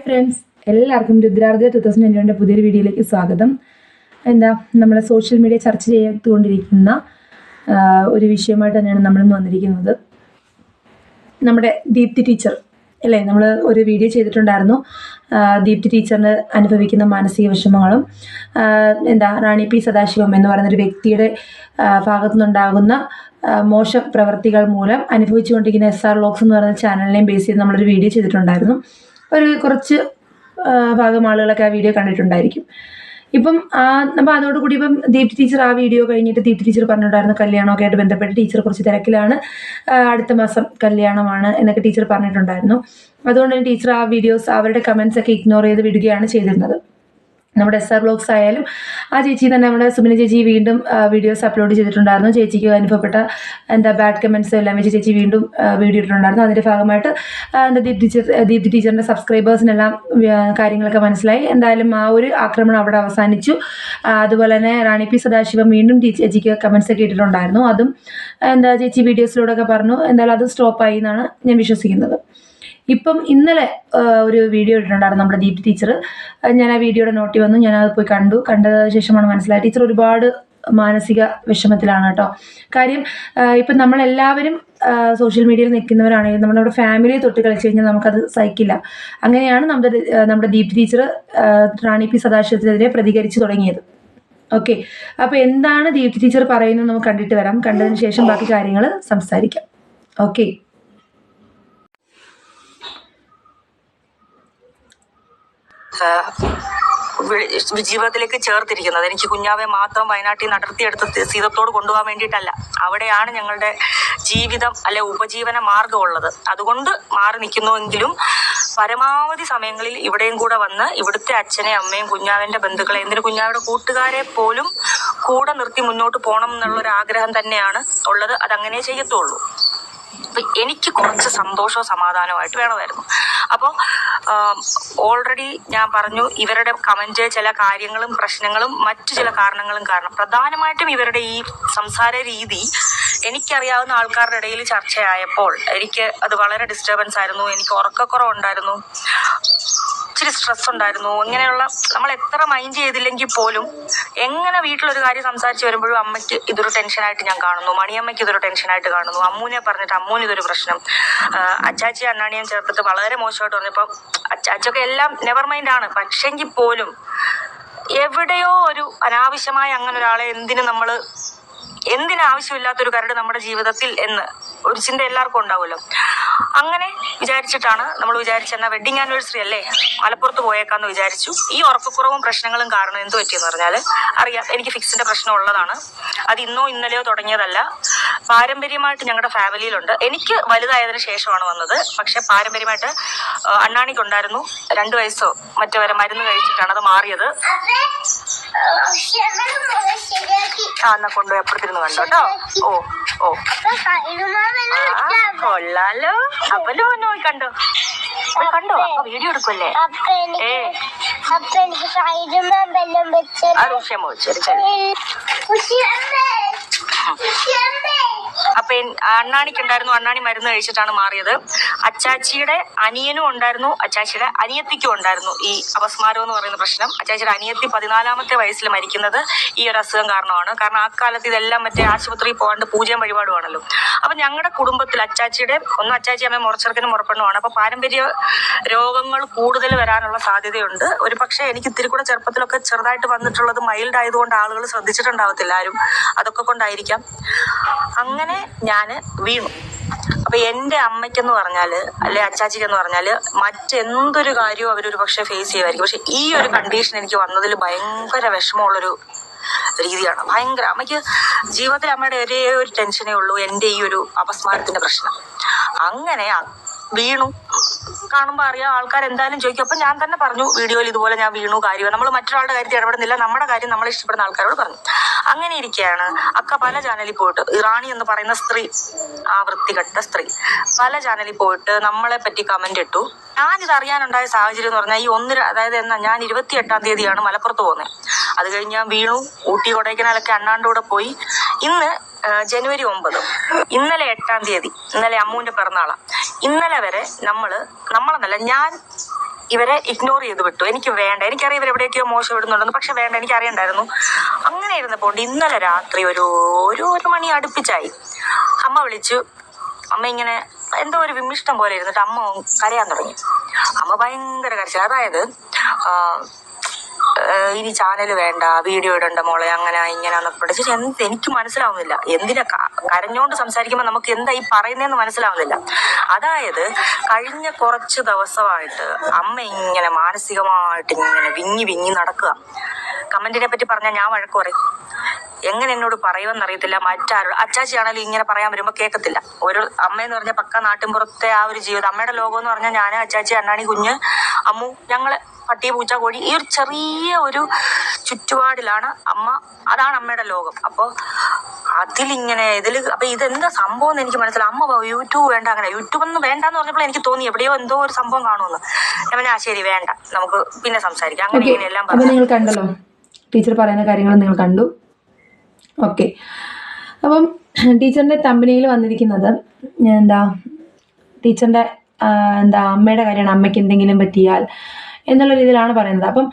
Friends, എല്ലാവർക്കും രുദ്രാർദ്ര 2021 പുതിയൊരു വീഡിയോയിലേക്ക് സ്വാഗതം. നമ്മളെ സോഷ്യൽ മീഡിയ ചർച്ച ചെയ്തുകൊണ്ടിരിക്കുന്ന ഒരു വിഷയമായിട്ട് തന്നെയാണ് നമ്മളിന്ന് വന്നിരിക്കുന്നത്. നമ്മുടെ ദീപ്തി ടീച്ചർ അല്ലേ, നമ്മൾ ഒരു വീഡിയോ ചെയ്തിട്ടുണ്ടായിരുന്നു. ദീപ്തി ടീച്ചറിന് അനുഭവിക്കുന്ന മാനസിക വിഷമങ്ങളും റാണി പി സദാശിവം എന്ന് പറയുന്നൊരു വ്യക്തിയുടെ ഭാഗത്തുനിന്നുണ്ടാകുന്ന മോശം പ്രവർത്തികൾ മൂലം അനുഭവിച്ചുകൊണ്ടിരിക്കുന്ന SR വ്ലോഗ്സ് എന്ന് പറയുന്ന ചാനലിനെയും ബേസ് ചെയ്ത് നമ്മളൊരു വീഡിയോ ചെയ്തിട്ടുണ്ടായിരുന്നു. ഒരു കുറച്ച് ഭാഗം ആളുകളൊക്കെ ആ വീഡിയോ കണ്ടിട്ടുണ്ടായിരിക്കും. അപ്പോൾ അതോടുകൂടി ഇപ്പം ദീപ്തി ടീച്ചർ ആ വീഡിയോ കഴിഞ്ഞിട്ട് ദീപ്തി ടീച്ചർ പറഞ്ഞിട്ടുണ്ടായിരുന്നു കല്യാണമൊക്കെ ആയിട്ട് ബന്ധപ്പെട്ട് ടീച്ചർ കുറച്ച് തിരക്കിലാണ്, അടുത്ത മാസം കല്യാണമാണ് എന്നൊക്കെ ടീച്ചർ പറഞ്ഞിട്ടുണ്ടായിരുന്നു. അതുകൊണ്ട് തന്നെ ടീച്ചർ ആ വീഡിയോസ് അവരുടെ കമൻസ് ഒക്കെ ഇഗ്നോർ ചെയ്ത് വിടുകയാണ് ചെയ്തിരുന്നത്. നമ്മുടെ SR വ്ലോഗ്സ് ആയാലും ആ ചേച്ചി തന്നെ, നമ്മുടെ സുബിന ചേച്ചി വീണ്ടും വീഡിയോസ് അപ്ലോഡ് ചെയ്തിട്ടുണ്ടായിരുന്നു. ചേച്ചിക്ക് അനുഭവപ്പെട്ട ബാഡ് കമൻസ് എല്ലാം വെച്ച് ചേച്ചി വീണ്ടും വീഡിയോ ഇട്ടിട്ടുണ്ടായിരുന്നു. അതിൻ്റെ ഭാഗമായിട്ട് ദീപ്തി ടീച്ചറിൻ്റെ സബ്സ്ക്രൈബേഴ്സിനെല്ലാം കാര്യങ്ങളൊക്കെ മനസ്സിലായി. എന്തായാലും ആ ഒരു ആക്രമണം അവിടെ അവസാനിച്ചു. അതുപോലെ തന്നെ റാണി പി സദാശിവം വീണ്ടും ചേച്ചിക്ക് കമൻസ് ഒക്കെ ഇട്ടിട്ടുണ്ടായിരുന്നു. അതും ചേച്ചി വീഡിയോസിലൂടെ ഒക്കെ പറഞ്ഞു. എന്തായാലും അത് സ്റ്റോപ്പായി എന്നാണ് ഞാൻ വിശ്വസിക്കുന്നത്. ഇപ്പം ഇന്നലെ ഒരു വീഡിയോ ഇട്ടിട്ടുണ്ടായിരുന്നു നമ്മുടെ ദീപ്തി ടീച്ചർ. ഞാൻ ആ വീഡിയോയുടെ നോട്ടി വന്നു, ഞാനത് പോയി കണ്ടതിന് ശേഷമാണ് മനസ്സിലായത് ടീച്ചർ ഒരുപാട് മാനസിക വിഷമത്തിലാണ് കേട്ടോ. കാര്യം ഇപ്പം നമ്മളെല്ലാവരും സോഷ്യൽ മീഡിയയിൽ നിൽക്കുന്നവരാണെങ്കിൽ നമ്മുടെ ഫാമിലിയെ തൊട്ട് കളിച്ച് കഴിഞ്ഞാൽ നമുക്കത് സഹിക്കില്ല. അങ്ങനെയാണ് നമ്മുടെ ദീപ്തി ടീച്ചർ റാണി പി സദാശിവത്തിനെതിരെ പ്രതികരിച്ചു തുടങ്ങിയത്. ഓക്കെ, അപ്പോൾ എന്താണ് ദീപ്തി ടീച്ചർ പറയുന്നത് നമുക്ക് കണ്ടിട്ട് വരാം. കണ്ടതിന് ശേഷം ബാക്കി കാര്യങ്ങൾ സംസാരിക്കാം. ഓക്കെ. ജീവിതത്തിലേക്ക് ചേർത്തിരിക്കുന്നത് എനിക്ക് കുഞ്ഞാവെ മാത്രം വയനാട്ടിൽ നടത്തിയെടുത്ത് സീതത്തോട് കൊണ്ടുപോകാൻ വേണ്ടിയിട്ടല്ല. അവിടെയാണ് ഞങ്ങളുടെ ജീവിതം അല്ലെ ഉപജീവന മാർഗം ഉള്ളത്. അതുകൊണ്ട് മാറി നിൽക്കുന്നുവെങ്കിലും പരമാവധി സമയങ്ങളിൽ ഇവിടെയും കൂടെ വന്ന് ഇവിടുത്തെ അച്ഛനെയും അമ്മയും കുഞ്ഞാവന്റെ ബന്ധുക്കളെ, എന്തിനു കുഞ്ഞാവയുടെ കൂട്ടുകാരെ പോലും കൂടെ നിർത്തി മുന്നോട്ട് പോകണം എന്നുള്ളൊരു ആഗ്രഹം തന്നെയാണ് ഉള്ളത്. അതങ്ങനെ ചെയ്യത്തുള്ളൂ. എനിക്ക് കുറച്ച് സന്തോഷവും സമാധാനവുമായിട്ട് വേണമായിരുന്നു. അപ്പോൾ ഓൾറെഡി ഞാൻ പറഞ്ഞു, ഇവരുടെ കമന്റ് ചില കാര്യങ്ങളും പ്രശ്നങ്ങളും മറ്റു ചില കാരണങ്ങളും കാരണം, പ്രധാനമായിട്ടും ഇവരുടെ ഈ സംസാര രീതി എനിക്കറിയാവുന്ന ആൾക്കാരുടെ ഇടയിൽ ചർച്ചയായപ്പോൾ എനിക്ക് അത് വളരെ ഡിസ്റ്റർബൻസ് ആയിരുന്നു. എനിക്ക് ഉറക്കക്കുറവുണ്ടായിരുന്നു, ഇച്ചിരി സ്ട്രെസ് ഉണ്ടായിരുന്നു. ഇങ്ങനെയുള്ള നമ്മൾ എത്ര മൈൻഡ് ചെയ്തില്ലെങ്കിൽ പോലും എങ്ങനെ വീട്ടിലൊരു കാര്യം സംസാരിച്ച് വരുമ്പോഴും അമ്മയ്ക്ക് ഇതൊരു ടെൻഷനായിട്ട് ഞാൻ കാണുന്നു, മണിയമ്മയ്ക്ക് ഇതൊരു ടെൻഷനായിട്ട് കാണുന്നു, അമ്മൂനെ പറഞ്ഞിട്ട് അമ്മൂന് ഇതൊരു പ്രശ്നം, അച്ചാച്ചി അണ്ണാണിയും ചേർത്തിട്ട് വളരെ മോശമായിട്ട് പറഞ്ഞപ്പോൾ അച്ചാച്ചൊക്കെ എല്ലാം നെവർ മൈൻഡ് ആണ്. പക്ഷെങ്കിൽ പോലും എവിടെയോ ഒരു അനാവശ്യമായ അങ്ങനെ ഒരാളെ എന്തിനാവശ്യമില്ലാത്തൊരു കരട് നമ്മുടെ ജീവിതത്തിൽ എന്ന് ഒരു ചിന്ത എല്ലാവർക്കും ഉണ്ടാവുമല്ലോ. അങ്ങനെ വിചാരിച്ചിട്ടാണ് നമ്മൾ വിചാരിച്ചെന്നാൽ വെഡിങ് ആനിവേഴ്സറി അല്ലേ, മലപ്പുറത്ത് പോയേക്കാന്ന് വിചാരിച്ചു. ഈ ഉറക്കക്കുറവും പ്രശ്നങ്ങളും കാരണം എന്ത് പറ്റിയെന്ന് പറഞ്ഞാൽ അറിയാം, എനിക്ക് ഫിക്സിന്റെ പ്രശ്നം ഉള്ളതാണ്. അത് ഇന്നോ ഇന്നലെയോ തുടങ്ങിയതല്ല, പാരമ്പര്യമായിട്ട് ഞങ്ങളുടെ ഫാമിലിയിലുണ്ട്. എനിക്ക് വലുതായതിനു ശേഷമാണ് വന്നത്. പക്ഷെ പാരമ്പര്യമായിട്ട് അണ്ണാണിക്കുണ്ടായിരുന്നു. 2 വയസ്സോ മറ്റോ വരെ മരുന്ന് കഴിച്ചിട്ടാണ് അത് മാറിയത്. എന്നാ കൊണ്ടുപോയി അപ്പുറത്തിരുന്ന് കണ്ടോ കേട്ടോ. ഓ കൊള്ളാലോ. അപ്പലോ നോയി കണ്ടോ അപ്പൊ വീഡിയോ എടുക്കുമല്ലേ. അത് ക്ഷമ അപ്പൊ അണ്ണാണിക്കുണ്ടായിരുന്നു. അണ്ണാണി മരുന്ന് കഴിച്ചിട്ടാണ് മാറിയത്. അച്ചാച്ചിയുടെ അനിയനും ഉണ്ടായിരുന്നു, അച്ചാച്ചിയുടെ അനിയത്തിക്കും ഉണ്ടായിരുന്നു ഈ അപസ്മാരം എന്ന് പറയുന്ന പ്രശ്നം. അച്ചാച്ചിയുടെ അനിയത്തി 14ാമത്തെ വയസ്സിൽ മരിക്കുന്നത് ഈ ഒരു അസുഖം കാരണമാണ്. കാരണം ആ കാലത്ത് ഇതെല്ലാം മറ്റേ ആശുപത്രിയിൽ പോകാണ്ട് പൂജയും വഴിപാടുമാണല്ലോ. അപ്പൊ ഞങ്ങളുടെ കുടുംബത്തിൽ അച്ചാച്ചിയുടെ അച്ചാച്ചി അമ്മ മുറച്ചെറുക്കനും മുറപ്പെണ്ണുമാണ്. അപ്പൊ പാരമ്പര്യ രോഗങ്ങൾ കൂടുതൽ വരാനുള്ള സാധ്യതയുണ്ട്. ഒരു പക്ഷേ എനിക്ക് ഇത്തിരി കൂടെ ചെറുപ്പത്തിലൊക്കെ ചെറുതായിട്ട് വന്നിട്ടുള്ളത് മൈൽഡ് ആയതുകൊണ്ട് ആളുകൾ ശ്രദ്ധിച്ചിട്ടുണ്ടാവത്തില്ല ആരും. അതൊക്കെ കൊണ്ടായിരിക്കാം. അങ്ങനെ ഞാൻ വീണു. അപ്പൊ എന്റെ അമ്മയ്ക്കെന്ന് പറഞ്ഞാല് അല്ലെ അച്ചാച്ചിക്കെന്ന് പറഞ്ഞാല് മറ്റെന്തൊരു കാര്യവും അവരൊരു പക്ഷെ ഫേസ് ചെയ്യുമായിരിക്കും. പക്ഷെ ഈ ഒരു കണ്ടീഷൻ എനിക്ക് വന്നതിൽ ഭയങ്കര വിഷമമുള്ളൊരു രീതിയാണ്. ഭയങ്കര അമ്മയ്ക്ക് ജീവിതത്തിൽ അമ്മയുടെ ഒരേ ഒരു ടെൻഷനേ ഉള്ളൂ, എന്റെ ഈ ഒരു അപസ്മാരത്തിന്റെ പ്രശ്നം. അങ്ങനെ വീണു. കാണുമ്പോൾ അറിയാം, ആൾക്കാർ എന്തായാലും ചോദിക്കും. അപ്പൊ ഞാൻ തന്നെ പറഞ്ഞു വീഡിയോയിൽ ഇതുപോലെ ഞാൻ വീണു. കാര്യം നമ്മൾ മറ്റൊരാളുടെ കാര്യത്തിൽ ഇടപെടുന്നില്ല, നമ്മുടെ കാര്യം നമ്മൾ ഇഷ്ടപ്പെടുന്ന ആൾക്കാരോട് പറഞ്ഞു. അങ്ങനെ ഇരിക്കുകയാണ് അക്ക പല ചാനലിൽ പോയിട്ട്, ഇറാണി എന്ന് പറയുന്ന സ്ത്രീ, ആ വൃത്തികെട്ട സ്ത്രീ പല ചാനലിൽ പോയിട്ട് നമ്മളെ പറ്റി കമന്റ് ഇട്ടു. ഞാനിത് അറിയാനുണ്ടായ സാഹചര്യം എന്ന് പറഞ്ഞാൽ അതായത് ഞാൻ 28ാം തീയതിയാണ് മലപ്പുറത്ത് പോകുന്നത്. അത് കഴിഞ്ഞ് ഞാൻ വീണു. ഊട്ടി കൊടൈക്കനാലൊക്കെ അണ്ണാൻ്റെ കൂടെ പോയി. ഇന്ന് ജനുവരി 9, ഇന്നലെ 8ാം തീയതി, ഇന്നലെ അമ്മൂന്റെ പിറന്നാളാണ്. ഇന്നലെ വരെ നമ്മളെന്നല്ല, ഞാൻ ഇവരെ ഇഗ്നോർ ചെയ്ത് വിട്ടു. എനിക്ക് വേണ്ട, എനിക്കറിയാം ഇവരെവിടെയൊക്കെയോ മോശം ഇടുന്നുണ്ടെന്ന്, പക്ഷെ വേണ്ട, എനിക്കറിയണ്ടായിരുന്നു. അങ്ങനെ ഇരുന്നപ്പോൾ ഇന്നലെ രാത്രി ഒരു മണി അടുപ്പിച്ചായി അമ്മ വിളിച്ചു. അമ്മ ഇങ്ങനെ എന്തോ ഒരു വിമിഷ്ടം പോലെ ഇരുന്നിട്ട് അമ്മ കരയാൻ തുടങ്ങി. അമ്മ ഭയങ്കര കരച്ചിൽ. അതായത് ഇനി ചാനൽ വേണ്ട, വീഡിയോ ഇടണ്ട മോളെ, അങ്ങനെ ഇങ്ങനെയാന്നൊക്കെ പഠിച്ചിട്ട് എനിക്ക് മനസ്സിലാവുന്നില്ല. എന്തിനാ കരഞ്ഞോണ്ട് സംസാരിക്കുമ്പോൾ നമുക്ക് എന്താ ഈ പറയുന്നതെന്ന് മനസ്സിലാവുന്നില്ല. അതായത് കഴിഞ്ഞ കുറച്ച് ദിവസമായിട്ട് അമ്മ ഇങ്ങനെ മാനസികമായിട്ട് ഇങ്ങനെ വിങ്ങി നടക്കുക. കമന്റിനെ പറ്റി പറഞ്ഞാൽ ഞാൻ വഴക്ക് പറയും, എങ്ങനെ എന്നോട് പറയുമെന്നറിയത്തില്ല. മറ്റാരോട് അച്ചാച്ചിയാണെങ്കിലും ഇങ്ങനെ പറയാൻ വരുമ്പോൾ കേൾക്കത്തില്ല. ഒരു അമ്മയെന്ന് പറഞ്ഞാൽ പക്ക നാട്ടിൻപുറത്തെ ആ ഒരു ജീവിതം. അമ്മയുടെ ലോകം എന്ന് പറഞ്ഞാൽ ഞാൻ, അച്ചാച്ചി, അണ്ണാണി, കുഞ്ഞ്, അമ്മു, ഞങ്ങള് പട്ടി, പൂച്ച, കോഴി, ഈ ഒരു ചെറിയ ഒരു ചുറ്റുപാടിലാണ് അമ്മ. അതാണ് അമ്മയുടെ ലോകം. അപ്പോൾ അപ്പൊ ഇതെന്താ സംഭവം എന്ന് എനിക്ക് മനസ്സിലാവും. അമ്മ യൂട്യൂബ് വേണ്ട, അങ്ങനെ യൂട്യൂബ് ഒന്നും വേണ്ടെന്ന് പറഞ്ഞപ്പോൾ എനിക്ക് തോന്നി എവിടെയോ എന്തോ ഒരു സംഭവം കാണുമെന്ന്. ഞാൻ പറഞ്ഞാൽ ശരി വേണ്ട, നമുക്ക് പിന്നെ സംസാരിക്കാം, അങ്ങനെ ഇങ്ങനെയെല്ലാം പറഞ്ഞു. നിങ്ങൾ കണ്ടല്ലോ, ടീച്ചർ പറയുന്ന കാര്യങ്ങൾ നിങ്ങൾ കണ്ടു. ഓക്കെ, അപ്പം ടീച്ചറിന്റെ തമ്പനിയിൽ വന്നിരിക്കുന്നത് ടീച്ചറിന്റെ അമ്മയുടെ കാര്യമാണ്. അമ്മയ്ക്ക് എന്തെങ്കിലും പറ്റിയാൽ എന്നുള്ള രീതിയിലാണ് പറയുന്നത്. അപ്പം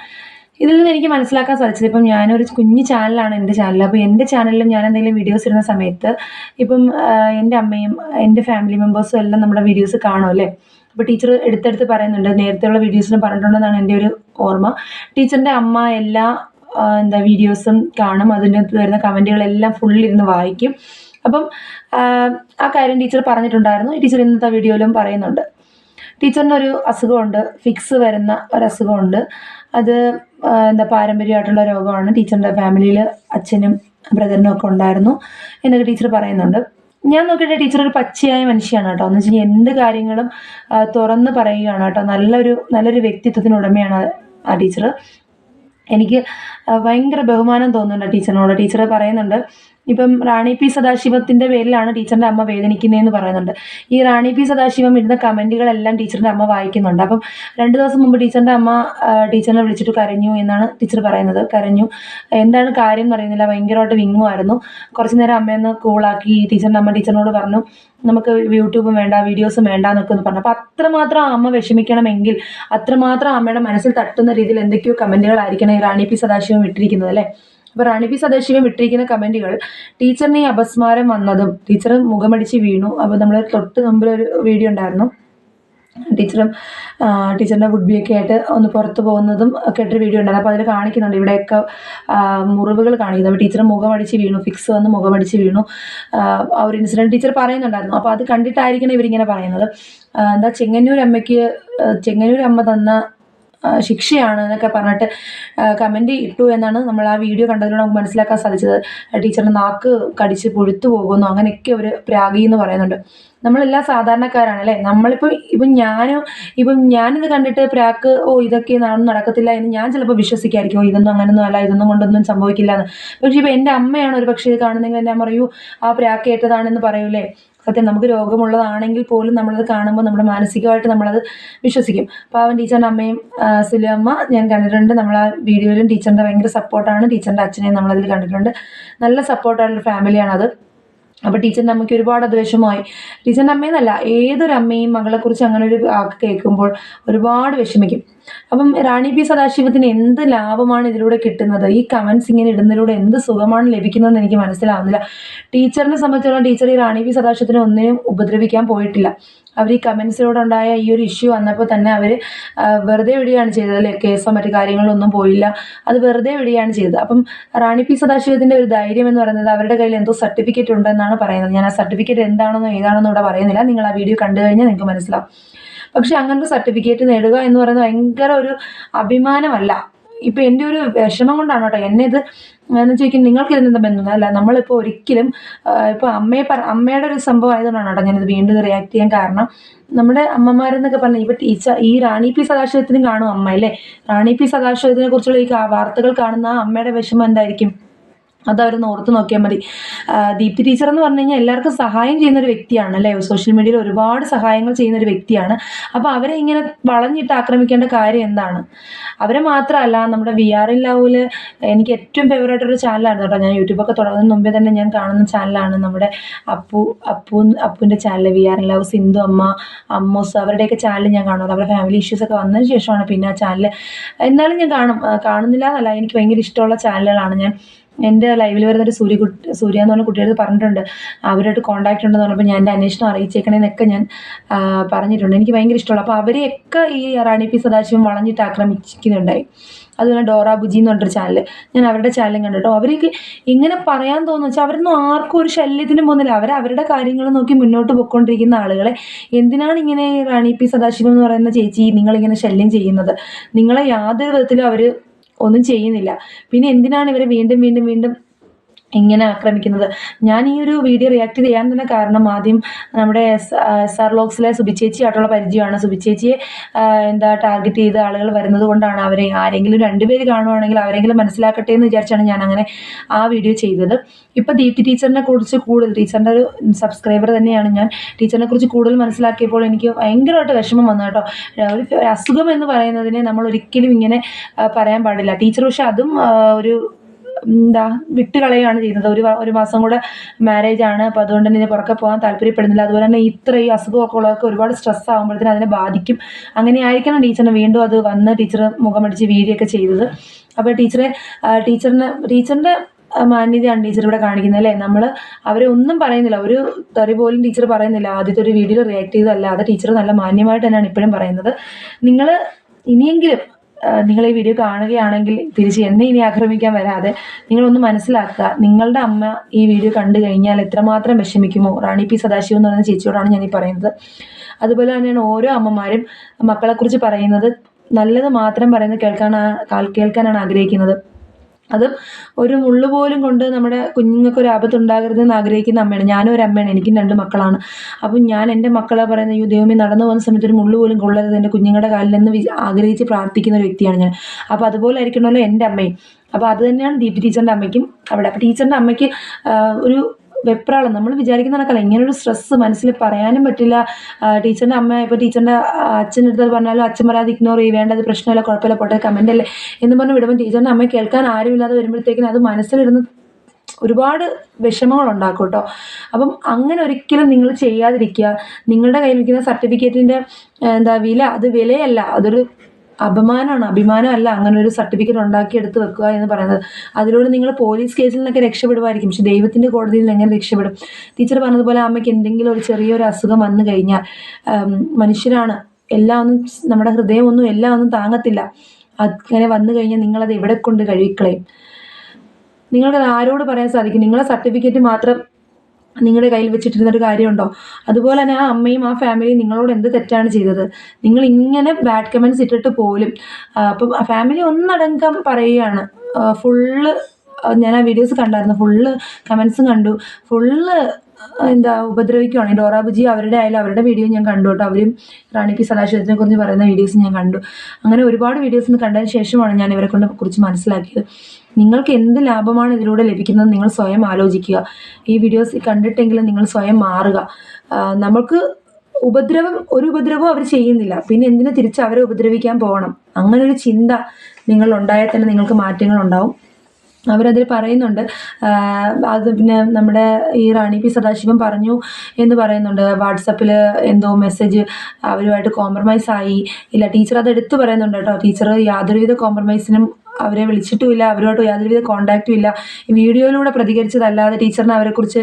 ഇതിൽ നിന്ന് എനിക്ക് മനസ്സിലാക്കാൻ സാധിച്ചത്, ഇപ്പം ഞാനൊരു കുഞ്ഞു ചാനലാണ് എൻ്റെ ചാനൽ. അപ്പോൾ എൻ്റെ ചാനലിലും ഞാൻ എന്തെങ്കിലും വീഡിയോസ് ഇടുന്ന സമയത്ത് ഇപ്പം എൻ്റെ അമ്മയും എൻ്റെ ഫാമിലി മെമ്പേഴ്സും എല്ലാം നമ്മുടെ വീഡിയോസ് കാണുമല്ലേ. അപ്പോൾ ടീച്ചർ എടുത്തെടുത്ത് പറയുന്നുണ്ട്, നേരത്തെയുള്ള വീഡിയോസിലും പറഞ്ഞിട്ടുണ്ടെന്നാണ് എൻ്റെ ഒരു ഓർമ്മ. ടീച്ചറിൻ്റെ അമ്മ എല്ലാ വീഡിയോസും കാണും, അതിൻ്റെ അകത്ത് വരുന്ന കമൻറ്റുകളെല്ലാം ഫുള്ളിരുന്ന് വായിക്കും. അപ്പം ആ കാര്യം ടീച്ചർ പറഞ്ഞിട്ടുണ്ടായിരുന്നു. ടീച്ചർ ഇന്നത്തെ വീഡിയോയിലും പറയുന്നുണ്ട്. ടീച്ചറിനൊരു അസുഖമുണ്ട്, ഫിക്സ് വരുന്ന ഒരു അസുഖമുണ്ട്. അത് പാരമ്പര്യമായിട്ടുള്ള രോഗമാണ്. ടീച്ചറിൻ്റെ ഫാമിലിയിൽ അച്ഛനും ബ്രദറിനും ഒക്കെ ഉണ്ടായിരുന്നു എന്നൊക്കെ ടീച്ചർ പറയുന്നുണ്ട്. ഞാൻ നോക്കിയിട്ട് ടീച്ചർ ഒരു പച്ചയായ മനുഷ്യയാണ് കേട്ടോ. എന്ന് വെച്ച് കഴിഞ്ഞാൽ എന്ത് കാര്യങ്ങളും തുറന്ന് പറയുകയാണ് കേട്ടോ. നല്ലൊരു വ്യക്തിത്വത്തിന് ഉടമയാണ് ആ ടീച്ചർ. എനിക്ക് ഭയങ്കര ബഹുമാനം തോന്നുന്നുണ്ട് ടീച്ചറിനോട്. ടീച്ചർ പറയുന്നുണ്ട്, ഇപ്പം റാണി പി സദാശിവത്തിന്റെ പേരിലാണ് ടീച്ചറിന്റെ അമ്മ വേദനിക്കുന്നതെന്ന് പറയുന്നുണ്ട്. ഈ റാണി പി സദാശിവം ഇടുന്ന കമന്റുകളെല്ലാം ടീച്ചറിന്റെ അമ്മ വായിക്കുന്നുണ്ട്. അപ്പം 2 ദിവസം മുമ്പ് ടീച്ചറിന്റെ അമ്മ ടീച്ചറിനെ വിളിച്ചിട്ട് കരഞ്ഞു എന്നാണ് ടീച്ചർ പറയുന്നത്. കരഞ്ഞു, എന്താണ് കാര്യം എന്ന് അറിയുന്നില്ല, ഭയങ്കരമായിട്ട് വിങ്ങുമായിരുന്നു. കുറച്ചു നേരം അമ്മയൊന്ന് കൂളാക്കി ടീച്ചറിന്റെ അമ്മ ടീച്ചറിനോട് പറഞ്ഞു, നമുക്ക് യൂട്യൂബും വേണ്ട, വീഡിയോസും വേണ്ട എന്നൊക്കെ ഒന്ന് പറഞ്ഞു. അപ്പം അത്രമാത്രം അമ്മ വിഷമിക്കണമെങ്കിൽ അത്രമാത്രം അമ്മയുടെ മനസ്സിൽ തട്ടുന്ന രീതിയിൽ എന്തൊക്കെയോ കമന്റുകളായിരിക്കണം ഈ റാണി പി സദാശിവം ഇട്ടിരിക്കുന്നത് അല്ലേ. അപ്പൊ റാണി പി സദാശിവം ഇട്ടിരിക്കുന്ന കമന്റുകൾ, ടീച്ചറിന് ഈ അപസ്മാരം വന്നതും ടീച്ചർ മുഖമടിച്ച് വീണു. അപ്പോൾ നമ്മൾ തൊട്ട് മുമ്പിലൊരു വീഡിയോ ഉണ്ടായിരുന്നു, ടീച്ചറിന്റെ വുഡ്ബിയൊക്കെ ആയിട്ട് ഒന്ന് പുറത്ത് പോകുന്നതും ഒക്കെ ആയിട്ടൊരു വീഡിയോ ഉണ്ടായിരുന്നു. അപ്പോൾ അതിൽ കാണിക്കുന്നുണ്ട് ഇവിടെയൊക്കെ മുറിവുകൾ കാണിക്കുന്നത്. അപ്പോൾ ടീച്ചർ മുഖമടിച്ച് വീണു, ഫിക്സ് വന്ന് മുഖമടിച്ച് വീണു. ആ ഒരു ഇൻസിഡന്റ് ടീച്ചർ പറയുന്നുണ്ടായിരുന്നു. അപ്പോൾ അത് കണ്ടിട്ടായിരിക്കണം ഇവരിങ്ങനെ പറയുന്നത്. ചെങ്ങന്നൂർ അമ്മ തന്ന ശിക്ഷയാണ് എന്നൊക്കെ പറഞ്ഞിട്ട് കമന്റ് ഇട്ടു എന്നാണ് നമ്മൾ ആ വീഡിയോ കണ്ടതിലൂടെ നമുക്ക് മനസ്സിലാക്കാൻ സാധിച്ചത്. ടീച്ചറിന്റെ നാക്ക് കടിച്ച് പുഴുത്തു പോകുന്നു, അങ്ങനെയൊക്കെ ഒരു പ്രാഗി എന്ന് പറയുന്നുണ്ട്. നമ്മളെല്ലാം സാധാരണക്കാരാണ് അല്ലേ. ഇപ്പം ഞാനിത് കണ്ടിട്ട് പ്രാക്ക് ഇതൊക്കെ നടക്കത്തില്ല എന്ന് ഞാൻ ചിലപ്പോൾ വിശ്വസിക്കായിരിക്കും. ഇതൊന്നും അങ്ങനൊന്നും അല്ല, ഇതൊന്നും കൊണ്ടൊന്നും സംഭവിക്കില്ല എന്ന്. പക്ഷെ ഇപ്പം എൻ്റെ അമ്മയാണ് ഒരു പക്ഷേ ഇത് കാണുന്നെങ്കിൽ എൻ്റെ അമ്മ പറയൂ ആ പ്രാക്ക് ഏറ്റതാണെന്ന് പറയൂലേ. സത്യം, നമുക്ക് രോഗമുള്ളതാണെങ്കിൽ പോലും നമ്മളത് കാണുമ്പോൾ നമ്മുടെ മാനസികമായിട്ട് നമ്മളത് വിശ്വസിക്കും. പാവൻ ടീച്ചറിൻ്റെ അമ്മയും സുലു അമ്മ ഞാൻ കണ്ടിട്ടുണ്ട്. നമ്മൾ ആ വീഡിയോയിലും ടീച്ചറിൻ്റെ ഭയങ്കര സപ്പോർട്ടാണ്. ടീച്ചറിൻ്റെ അച്ഛനെയും നമ്മളതിൽ കണ്ടിട്ടുണ്ട്. നല്ല സപ്പോർട്ടായിട്ടുള്ള ഫാമിലിയാണത്. അപ്പോൾ ടീച്ചറിൻ്റെ അമ്മയ്ക്ക് ഒരുപാട് അത് വിഷമമായി. ടീച്ചറിൻ്റെ അമ്മയെന്നല്ല, ഏതൊരു അമ്മയും മകളെക്കുറിച്ച് അങ്ങനെ ഒരു വാക്ക് കേൾക്കുമ്പോൾ ഒരുപാട് വിഷമിക്കും. അപ്പം റാണി പി സദാശിവത്തിന് എന്ത് ലാഭമാണ് ഇതിലൂടെ കിട്ടുന്നത്? ഈ കമന്റ്സ് ഇങ്ങനെ ഇടുന്നതിലൂടെ എന്ത് സുഖമാണ് ലഭിക്കുന്നതെന്ന് എനിക്ക് മനസ്സിലാവുന്നില്ല. ടീച്ചറിനെ സംബന്ധിച്ചിടത്തോളം ടീച്ചർ ഈ റാണി പി സദാശിവത്തിനെ ഒന്നിനും ഉപദ്രവിക്കാൻ പോയിട്ടില്ല. അവർ ഈ കമന്റ്സിലൂടെ ഉണ്ടായ ഈ ഒരു ഇഷ്യൂ വന്നപ്പോൾ തന്നെ അവർ വെറുതെ വിടുകയാണ് ചെയ്തത് അല്ലേ. കേസോ മറ്റു കാര്യങ്ങളൊന്നും പോയില്ല, അത് വെറുതെ വിടുകയാണ് ചെയ്തത്. അപ്പം റാണി പി സദാശിവത്തിന്റെ ഒരു ധൈര്യം എന്ന് പറയുന്നത് അവരുടെ കയ്യിൽ എന്തോ സർട്ടിഫിക്കറ്റ് ഉണ്ടെന്നാണ് പറയുന്നത്. ഞാൻ ആ സർട്ടിഫിക്കറ്റ് എന്താണെന്നോ ഏതാണെന്നോ ഇവിടെ പറയുന്നില്ല, നിങ്ങൾ ആ വീഡിയോ കണ്ടു കഴിഞ്ഞാൽ നിങ്ങൾക്ക് മനസ്സിലാവും. പക്ഷെ അങ്ങനത്തെ സർട്ടിഫിക്കറ്റ് നേടുക എന്ന് പറയുന്നത് ഭയങ്കര ഒരു അഭിമാനമല്ല. ഇപ്പൊ എൻ്റെ ഒരു വിഷമം കൊണ്ടാണ് കേട്ടോ എന്നെ ഇത് എന്ന് ചോദിക്കും. നിങ്ങൾക്ക് ഇതിനെന്താ ബന്ധം അല്ല. നമ്മളിപ്പോൾ ഒരിക്കലും ഇപ്പൊ അമ്മയുടെ ഒരു സംഭവം ആയതുകൊണ്ടാണ് കേട്ടോ ഞാനിത് വീണ്ടും റിയാക്ട് ചെയ്യാൻ കാരണം. നമ്മുടെ അമ്മമാരെന്നൊക്കെ പറഞ്ഞാൽ ഇപ്പൊ ഈ റാണി പി സദാശിവത്തിനും കാണും അമ്മ അല്ലേ. റാണി പി സദാശിവത്തിനെ കുറിച്ചുള്ള ഈ വാർത്തകൾ കാണുന്ന അമ്മയുടെ വിഷമം എന്തായിരിക്കും? അതവരൊന്ന് ഓർത്ത് നോക്കിയാൽ മതി. ദീപ്തി ടീച്ചർ എന്ന് പറഞ്ഞു കഴിഞ്ഞാൽ എല്ലാവർക്കും സഹായം ചെയ്യുന്ന ഒരു വ്യക്തിയാണ് അല്ലേ, സോഷ്യൽ മീഡിയയിൽ ഒരുപാട് സഹായങ്ങൾ ചെയ്യുന്ന ഒരു വ്യക്തിയാണ്. അപ്പോൾ അവരെ ഇങ്ങനെ വളഞ്ഞിട്ട് ആക്രമിക്കേണ്ട കാര്യം എന്താണ്? അവരെ മാത്രമല്ല, നമ്മുടെ VR in Love എനിക്ക് ഏറ്റവും ഫേവറേറ്റ് ഒരു ചാനലായിരുന്നു കേട്ടോ. ഞാൻ യൂട്യൂബൊക്കെ തുടങ്ങുന്നതിന് മുമ്പേ തന്നെ ഞാൻ കാണുന്ന ചാനലാണ് നമ്മുടെ അപ്പുവിൻ്റെ channel VR in Love, Sindhu Amma, അമ്മോസ്, അവരുടെയൊക്കെ ചാനൽ ഞാൻ കാണുന്നത്. അവരുടെ ഫാമിലി ഇഷ്യൂസൊക്കെ വന്നതിന് ശേഷമാണ് പിന്നെ ആ ചാനൽ. എന്നാലും ഞാൻ കാണുന്നില്ല എന്നല്ല, എനിക്ക് ഭയങ്കര ഇഷ്ടമുള്ള ചാനലുകളാണ്. ഞാൻ എൻ്റെ ലൈവിൽ വരുന്നൊരു സൂര്യ എന്ന് പറഞ്ഞ കുട്ടിയോട് പറഞ്ഞിട്ടുണ്ട്, അവരായിട്ട് കോൺടാക്ട് ഉണ്ടെന്ന് പറഞ്ഞപ്പോൾ ഞാൻ എൻ്റെ അന്വേഷണം അറിയിച്ചേക്കണേന്നൊക്കെ ഞാൻ പറഞ്ഞിട്ടുണ്ട്. എനിക്ക് ഭയങ്കര ഇഷ്ടമുള്ള. അപ്പോൾ അവരെയൊക്കെ ഈ റാണി പി സദാശിവം വളഞ്ഞിട്ട് ആക്രമിക്കുന്നുണ്ടായി. അതുപോലെ ഡോറ ബുജി എന്ന് പറഞ്ഞൊരു ചാനൽ, ഞാൻ അവരുടെ ചാനലും കണ്ടിട്ടോ. അവർക്ക് ഇങ്ങനെ പറയാൻ തോന്നുന്നു വെച്ചാൽ അവരൊന്നും ആർക്കും ഒരു ശല്യത്തിനും പോകുന്നില്ല. അവരുടെ കാര്യങ്ങൾ നോക്കി മുന്നോട്ട് പോയിക്കൊണ്ടിരിക്കുന്ന ആളുകളെ എന്തിനാണ് ഇങ്ങനെ റാണി പി സദാശിവം എന്ന് പറയുന്ന ചേച്ചി നിങ്ങളിങ്ങനെ ശല്യം ചെയ്യുന്നത്? നിങ്ങളെ യാതൊരു വിധത്തിലും അവർ ഒന്നും ചെയ്യുന്നില്ല. പിന്നെ എന്തിനാണ് ഇവരെ വീണ്ടും വീണ്ടും വീണ്ടും ഇങ്ങനെ ആക്രമിക്കുന്നത്? ഞാൻ ഈ ഒരു വീഡിയോ റിയാക്ട് ചെയ്യാൻ തന്നെ കാരണം, ആദ്യം നമ്മുടെ സർലോക്സിലെ സുബിച്ചേച്ചിയായിട്ടുള്ള പരിചയമാണ്. സുബിച്ചേച്ചിയെ ടാർഗറ്റ് ചെയ്ത് ആളുകൾ വരുന്നത് കൊണ്ടാണ് അവരെ ആരെങ്കിലും 2 പേര് കാണുവാണെങ്കിൽ അവരെങ്കിലും മനസ്സിലാക്കട്ടെ എന്ന് വിചാരിച്ചാണ് ഞാൻ അങ്ങനെ ആ വീഡിയോ ചെയ്തത്. ഇപ്പം ദീപ്തി ടീച്ചറിനെ കുറിച്ച് കൂടുതൽ, ടീച്ചറിൻ്റെ ഒരു സബ്സ്ക്രൈബർ തന്നെയാണ് ഞാൻ, ടീച്ചറിനെ കുറിച്ച് കൂടുതൽ മനസ്സിലാക്കിയപ്പോൾ എനിക്ക് ഭയങ്കരമായിട്ട് വിഷമം വന്നു കേട്ടോ. ഒരു അസുഖം എന്ന് പറയുന്നതിനെ നമ്മൾ ഒരിക്കലും ഇങ്ങനെ പറയാൻ പാടില്ല. ടീച്ചർ പക്ഷെ അതും ഒരു വിട്ടുകളയാണ് ചെയ്യുന്നത്. ഒരു മാസം കൂടെ മാരേജ് ആണ്, അപ്പോൾ അതുകൊണ്ട് തന്നെ പുറകെ പോകാൻ താല്പര്യപ്പെടുന്നില്ല. അതുപോലെ തന്നെ ഈ അസുഖമൊക്കെ ഉള്ളവർക്ക് ഒരുപാട് സ്ട്രെസ് ആകുമ്പോഴത്തേനും അതിനെ ബാധിക്കും. അങ്ങനെ ആയിരിക്കണം ടീച്ചറിന് വീണ്ടും അത് വന്ന് ടീച്ചർ മുഖമടിച്ച് വീഡിയോ ഒക്കെ ചെയ്തത്. അപ്പോൾ ടീച്ചറിൻ്റെ മാന്യതയാണ് ടീച്ചർ ഇവിടെ കാണിക്കുന്നത് അല്ലേ. നമ്മൾ അവരെ ഒന്നും പറയുന്നില്ല, ഒരു തെറി പോലും ടീച്ചർ പറയുന്നില്ല. ആദ്യത്തെ ഒരു വീഡിയോയിൽ റിയാക്ട് ചെയ്തതല്ലാതെ ടീച്ചർ നല്ല മാന്യമായിട്ട് തന്നെയാണ് ഇപ്പോഴും പറയുന്നത്. നിങ്ങൾ ഇനിയെങ്കിലും നിങ്ങൾ ഈ വീഡിയോ കാണുകയാണെങ്കിൽ തിരിച്ച് എന്നെ ഇനി ആക്രമിക്കാൻ വരാതെ നിങ്ങളൊന്ന് മനസ്സിലാക്കുക, നിങ്ങളുടെ അമ്മ ഈ വീഡിയോ കണ്ടു കഴിഞ്ഞാൽ എത്രമാത്രം വിഷമിക്കുമോ. റാണി പി സദാശിവം എന്ന് പറയുന്ന ചേച്ചിയോടാണ് ഞാൻ ഈ പറയുന്നത്. അതുപോലെ തന്നെയാണ് ഓരോ അമ്മമാരും മക്കളെക്കുറിച്ച് പറയുന്നത് നല്ലത് മാത്രം പറയുന്നത് കേൾക്കാനാണ് ആഗ്രഹിക്കുന്നത്. അതും ഒരു മുള്ളു പോലും കൊണ്ട് നമ്മുടെ കുഞ്ഞുങ്ങൾക്ക് ഒരു ആപത്തുണ്ടാകരുതെന്ന് ആഗ്രഹിക്കുന്ന അമ്മയാണ്. ഞാനും ഒരു അമ്മയാണ്, എനിക്കും 2 മക്കളാണ്. അപ്പം ഞാൻ എൻ്റെ മക്കളെ പറയുന്ന ഈ ദൈവമേ നടന്നു പോകുന്ന സമയത്ത് ഒരു മുള്ളു പോലും കൊള്ളരുത് എൻ്റെ കുഞ്ഞുങ്ങളുടെ കാലിലെന്ന് ആഗ്രഹിച്ച് പ്രാർത്ഥിക്കുന്ന ഒരു വ്യക്തിയാണ് ഞാൻ. അപ്പോൾ അതുപോലെ ആയിരിക്കണമല്ലോ എൻ്റെ അമ്മയും. അപ്പോൾ അത് തന്നെയാണ് ദീപ്തി ടീച്ചറിൻ്റെ അമ്മയ്ക്കും അവിടെ. അപ്പോൾ ടീച്ചറിൻ്റെ അമ്മയ്ക്ക് ഒരു വെപ്രാളം, നമ്മൾ വിചാരിക്കുന്ന കണക്കല്ല, ഇങ്ങനൊരു സ്ട്രെസ്സ് മനസ്സിൽ പറയാനും പറ്റില്ല. ടീച്ചറിൻ്റെ അമ്മ ഇപ്പോൾ ടീച്ചറിൻ്റെ അച്ഛൻ്റെ അടുത്ത് പറഞ്ഞാലും അച്ഛൻ പറയാതെ ഇഗ്നോർ ചെയ്യും, വേണ്ടത് പ്രശ്നമല്ല, കുഴപ്പമില്ല, പോട്ടെ, കമൻ്റ് അല്ലേ എന്ന് പറഞ്ഞ് വിടുമ്പോൾ ടീച്ചറിൻ്റെ അമ്മ കേൾക്കാൻ ആരുമില്ലാതെ വരുമ്പോഴത്തേക്കിനും അത് മനസ്സിലിരുന്ന് ഒരുപാട് വിഷമങ്ങൾ ഉണ്ടാക്കും കേട്ടോ. അപ്പം അങ്ങനെ ഒരിക്കലും നിങ്ങൾ ചെയ്യാതിരിക്കുക. നിങ്ങളുടെ കയ്യിൽ നിൽക്കുന്ന സർട്ടിഫിക്കറ്റിൻ്റെ വില, അത് വിലയല്ല, അതൊരു അഭിമാനമല്ല അങ്ങനെ ഒരു സർട്ടിഫിക്കറ്റ് ഉണ്ടാക്കി എടുത്ത് വെക്കുക എന്ന് പറയുന്നത്. അതിലൂടെ നിങ്ങൾ പോലീസ് കേസിൽ നിന്നൊക്കെ രക്ഷപ്പെടുമായിരിക്കും, പക്ഷെ ദൈവത്തിൻ്റെ കോടതിയിൽ എങ്ങനെ രക്ഷപ്പെടും? ടീച്ചർ പറഞ്ഞതുപോലെ അമ്മയ്ക്ക് എന്തെങ്കിലും ഒരു ചെറിയൊരു അസുഖം വന്നു കഴിഞ്ഞാൽ, മനുഷ്യരാണ്, എല്ലാം ഒന്നും നമ്മുടെ ഹൃദയമൊന്നും എല്ലാം ഒന്നും താങ്ങത്തില്ല. അങ്ങനെ വന്നു കഴിഞ്ഞാൽ നിങ്ങളത് എവിടെ കൊണ്ട് കഴുകിക്കളയും? നിങ്ങൾക്കത് ആരോട് പറയാൻ സാധിക്കും? നിങ്ങളെ സർട്ടിഫിക്കറ്റ് മാത്രം നിങ്ങളുടെ കയ്യിൽ വെച്ചിട്ടിരുന്നൊരു കാര്യമുണ്ടോ? അതുപോലെ തന്നെ ആ അമ്മയും ആ ഫാമിലിയും നിങ്ങളോട് എന്ത് തെറ്റാണ് ചെയ്തത്? നിങ്ങൾ ഇങ്ങനെ ബാഡ് കമൻസ് ഇട്ടിട്ട് പോലും അപ്പം ഫാമിലി ഒന്നടങ്കം പറയുകയാണ്. ഫുള്ള് ഞാൻ ആ വീഡിയോസ് കണ്ടായിരുന്നു, ഫുള്ള് കമൻസും കണ്ടു, ഫുള്ള് ഉപദ്രവിക്കുകയാണ്. ഡോറ ബുജി അവരുടെ വീഡിയോ ഞാൻ കണ്ടു കേട്ടോ. അവരും റാണി പി സദാശിവത്തിനെ കുറിച്ച് പറയുന്ന വീഡിയോസ് ഞാൻ കണ്ടു. അങ്ങനെ ഒരുപാട് വീഡിയോസ് കണ്ടതിന് ശേഷമാണ് ഞാൻ ഇവരെ കുറിച്ച് മനസ്സിലാക്കിയത്. നിങ്ങൾക്ക് എന്ത് ലാഭമാണ് ഇതിലൂടെ ലഭിക്കുന്നത് നിങ്ങൾ സ്വയം ആലോചിക്കുക. ഈ വീഡിയോസ് കണ്ടിട്ടെങ്കിലും നിങ്ങൾ സ്വയം മാറുക. നമുക്ക് ഒരു ഉപദ്രവവും അവർ ചെയ്യുന്നില്ല, പിന്നെ എന്തിനു തിരിച്ച് അവരെ ഉപദ്രവിക്കാൻ പോകണം? അങ്ങനൊരു ചിന്ത നിങ്ങൾ ഉണ്ടായാൽ തന്നെ നിങ്ങൾക്ക് മാറ്റങ്ങൾ ഉണ്ടാവും. അവരതിൽ പറയുന്നുണ്ട്. അത് പിന്നെ നമ്മുടെ ഈ റാണി പി സദാശിവം പറഞ്ഞു എന്ന് പറയുന്നുണ്ട്. വാട്സപ്പിൽ എന്തോ മെസ്സേജ് അവരുമായിട്ട് കോംപ്രമൈസ് ആയി. ഇല്ല, ടീച്ചർ അത് എടുത്തു പറയുന്നുണ്ട് കേട്ടോ. ടീച്ചർ യാതൊരുവിധ കോംപ്രമൈസിനും അവരെ വിളിച്ചിട്ടുമില്ല, അവരുമായിട്ട് യാതൊരുവിധ കോണ്ടാക്റ്റും ഇല്ല. ഈ വീഡിയോയിലൂടെ പ്രതികരിച്ചതല്ലാതെ ടീച്ചറിന് അവരെക്കുറിച്ച്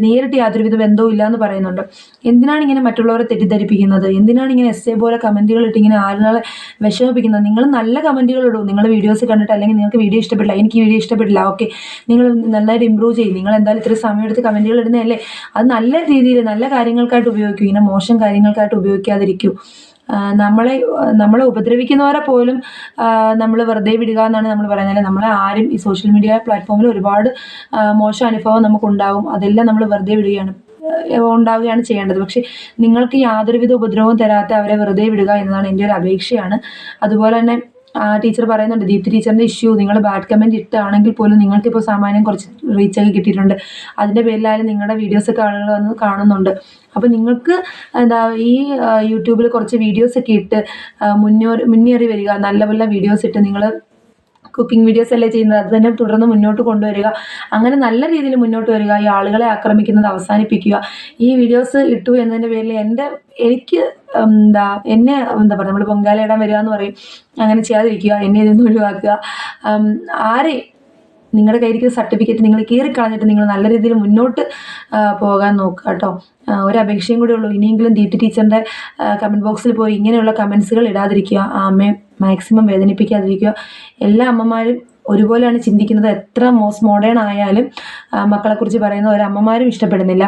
നേരിട്ട് യാതൊരുവിധ ബന്ധവും ഇല്ല എന്ന് പറയുന്നുണ്ട്. എന്തിനാണ് ഇങ്ങനെ മറ്റുള്ളവരെ തെറ്റിദ്ധരിപ്പിക്കുന്നത്? എന്തിനാണ് ഇങ്ങനെ എസ്സേ പോലെ കമൻറ്റുകൾ ഇട്ട് ഇങ്ങനെ ആളുകളെ വിഷമിപ്പിക്കുന്നത്? നിങ്ങൾ നല്ല കമൻറ്റുകൾ ഇടും. നിങ്ങൾ വീഡിയോസ് കണ്ടിട്ട്, അല്ലെങ്കിൽ നിങ്ങൾക്ക് വീഡിയോ ഇഷ്ടപ്പെട്ടില്ല, എനിക്ക് വീഡിയോ ഇഷ്ടപ്പെട്ടില്ല, ഓക്കെ, നിങ്ങൾ നന്നായിട്ട് ഇമ്പ്രൂവ് ചെയ്യും. നിങ്ങൾ എന്തായാലും ഇത്രയും സമയം എടുത്ത് കമൻറ്റുകൾ ഇടുന്നതല്ലേ, അത് നല്ല രീതിയിൽ നല്ല കാര്യങ്ങൾക്കായിട്ട് ഉപയോഗിക്കൂ. ഇങ്ങനെ മോശം കാര്യങ്ങൾക്കായിട്ട് ഉപയോഗിക്കാതിരിക്കൂ. നമ്മളെ ഉപദ്രവിക്കുന്നവരെ പോലും നമ്മൾ വെറുതെ വിടുക എന്നാണ് നമ്മൾ പറയുന്നത്. നമ്മളെ ആരും ഈ സോഷ്യൽ മീഡിയ പ്ലാറ്റ്ഫോമിൽ ഒരുപാട് മോശം അനുഭവം നമുക്കുണ്ടാവും. അതെല്ലാം നമ്മൾ വെറുതെ ഉണ്ടാവുകയാണ് ചെയ്യേണ്ടത്. പക്ഷെ നിങ്ങൾക്ക് യാതൊരുവിധ ഉപദ്രവവും തരാത്ത അവരെ വെറുതെ വിടുക എന്നതാണ് എൻ്റെ ഒരു അപേക്ഷയാണ്. അതുപോലെ തന്നെ ടീച്ചർ പറയുന്നുണ്ട്, ദീപ്തി ടീച്ചറിൻ്റെ ഇഷ്യൂ നിങ്ങൾ ബാഡ് കമൻറ്റ് ഇട്ടാണെങ്കിൽ പോലും നിങ്ങൾക്കിപ്പോൾ സാമാന്യം കുറച്ച് റീച്ചൊക്കെ കിട്ടിയിട്ടുണ്ട്. അതിൻ്റെ പേരിലായാലും നിങ്ങളുടെ വീഡിയോസൊക്കെ ആളുകൾ വന്ന് കാണുന്നുണ്ട്. അപ്പോൾ നിങ്ങൾക്ക് എന്താ ഈ യൂട്യൂബിൽ കുറച്ച് വീഡിയോസൊക്കെ ഇട്ട് മുന്നേറി വരിക. നല്ല നല്ല വീഡിയോസ് ഇട്ട് നിങ്ങൾ കുക്കിംഗ് വീഡിയോസ് അല്ലേ ചെയ്യുന്നത്, അത് തന്നെ തുടർന്ന് മുന്നോട്ട് കൊണ്ടുവരിക. അങ്ങനെ നല്ല രീതിയിൽ മുന്നോട്ട് വരിക. ഈ ആളുകളെ ആക്രമിക്കുന്നത് അവസാനിപ്പിക്കുക. ഈ വീഡിയോസ് ഇട്ടു എന്നതിൻ്റെ പേരിൽ എനിക്ക് എന്നെ പറയുക, നമ്മൾ പൊങ്കാലയിടാൻ വരിക എന്ന് പറയും, അങ്ങനെ ചെയ്യാതിരിക്കുക. എന്നെ ഇതൊന്നും ഒഴിവാക്കുക. ആരെയും നിങ്ങളുടെ കയ്യിലേക്ക് സർട്ടിഫിക്കറ്റ് നിങ്ങൾ കീറിക്കളഞ്ഞിട്ട് നിങ്ങൾ നല്ല രീതിയിൽ മുന്നോട്ട് പോകാൻ നോക്കുക കേട്ടോ. ഒരു അപേക്ഷയും കൂടെ ഉള്ളൂ, ഇനിയെങ്കിലും ദീപ്തി ടീച്ചറിൻ്റെ കമൻറ്റ് ബോക്സിൽ പോയി ഇങ്ങനെയുള്ള കമൻസുകൾ ഇടാതിരിക്കുക. ആ അമ്മയെ മാക്സിമം വേദനിപ്പിക്കാതിരിക്കുക. എല്ലാ അമ്മമാരും ഒരുപോലെയാണ് ചിന്തിക്കുന്നത്. എത്ര മോഡേൺ ആയാലും മക്കളെക്കുറിച്ച് പറയുന്ന ഒരമ്മമാരും ഇഷ്ടപ്പെടുന്നില്ല.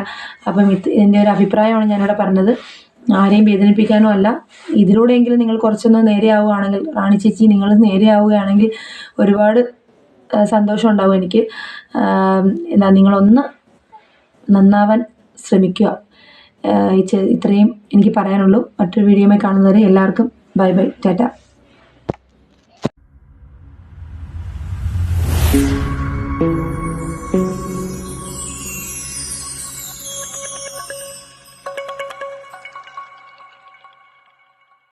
അപ്പം ഇതിൻ്റെ ഒരു അഭിപ്രായമാണ് ഞാനിവിടെ പറഞ്ഞത്. ആരെയും വേദനിപ്പിക്കാനോ അല്ല. ഇതിലൂടെയെങ്കിലും നിങ്ങൾ കുറച്ചൊന്ന് നേരെയാവുകയാണെങ്കിൽ, റാണി ചേച്ചി നിങ്ങൾ നേരെയാവുകയാണെങ്കിൽ ഒരുപാട് സന്തോഷം ഉണ്ടാവും എനിക്ക്. നിങ്ങളൊന്ന് നന്നാവാൻ ശ്രമിക്കുക. ഇത്രയും എനിക്ക് പറയാനുള്ളൂ. മറ്റൊരു വീഡിയോയുമായി കാണുന്നവരെ എല്ലാവർക്കും ബൈ ബൈ, ടാറ്റ.